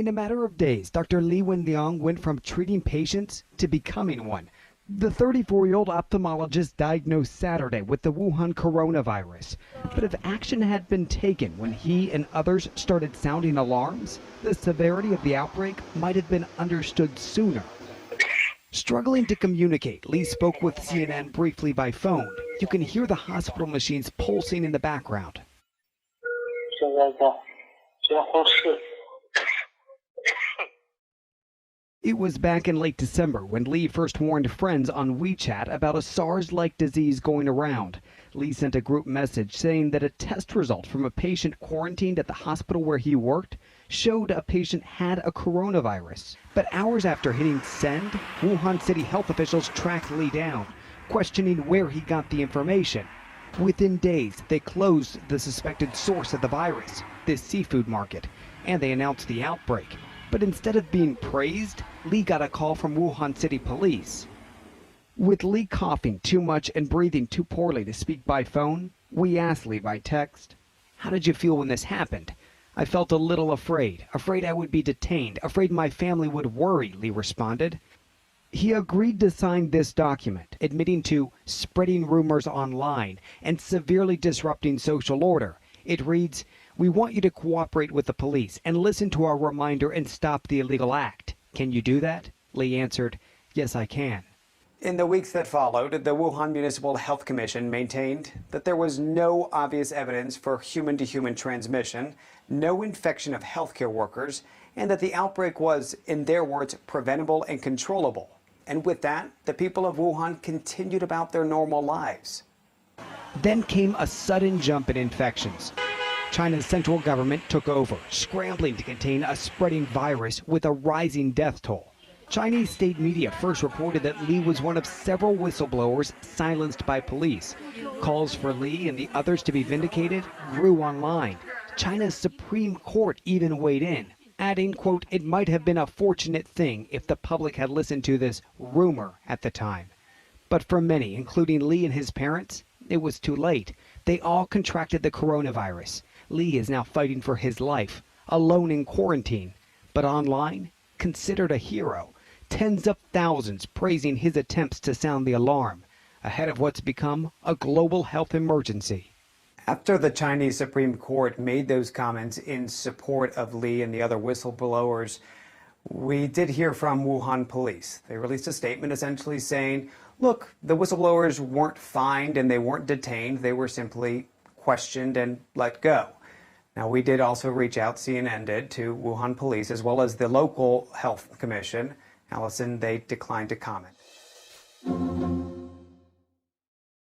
In a matter of days, Dr. Li Wenliang went from treating patients to becoming one. The 34-year-old ophthalmologist diagnosed Saturday with the Wuhan coronavirus. But if action had been taken when he and others started sounding alarms, the severity of the outbreak might have been understood sooner. Struggling to communicate, Li spoke with CNN briefly by phone. You can hear the hospital machines pulsing in the background. It was back in late December when Li first warned friends on WeChat about a SARS-like disease going around. Li sent a group message saying that a test result from a patient quarantined at the hospital where he worked showed a patient had a coronavirus. But hours after hitting send, Wuhan city health officials tracked Li down, questioning where he got the information. Within days, they closed the suspected source of the virus, this seafood market, and they announced the outbreak. But instead of being praised, Li got a call from Wuhan City Police. With Li coughing too much and breathing too poorly to speak by phone, we asked Li by text, "How did you feel when this happened?" "I felt a little afraid I would be detained, afraid my family would worry," Li responded. He agreed to sign this document, admitting to spreading rumors online and severely disrupting social order. It reads, "We want you to cooperate with the police and listen to our reminder and stop the illegal act. Can you do that?" Li answered, "Yes, I can." In the weeks that followed, the Wuhan Municipal Health Commission maintained that there was no obvious evidence for human-to-human transmission, no infection of healthcare workers, and that the outbreak was, in their words, preventable and controllable. And with that, the people of Wuhan continued about their normal lives. Then came a sudden jump in infections. China's central government took over, scrambling to contain a spreading virus with a rising death toll. Chinese state media first reported that Li was one of several whistleblowers silenced by police. Calls for Li and the others to be vindicated grew online. China's Supreme Court even weighed in, adding, quote, "It might have been a fortunate thing if the public had listened to this rumor at the time." But for many, including Li and his parents, it was too late. They all contracted the coronavirus. Li is now fighting for his life, alone in quarantine, but online, considered a hero. Tens of thousands praising his attempts to sound the alarm, ahead of what's become a global health emergency. After the Chinese Supreme Court made those comments in support of Li and the other whistleblowers, we did hear from Wuhan police. They released a statement essentially saying, look, the whistleblowers weren't fined and they weren't detained. They were simply questioned and let go. Now, we did also reach out, CNN did, to Wuhan police as well as the local health commission. Allison, they declined to comment.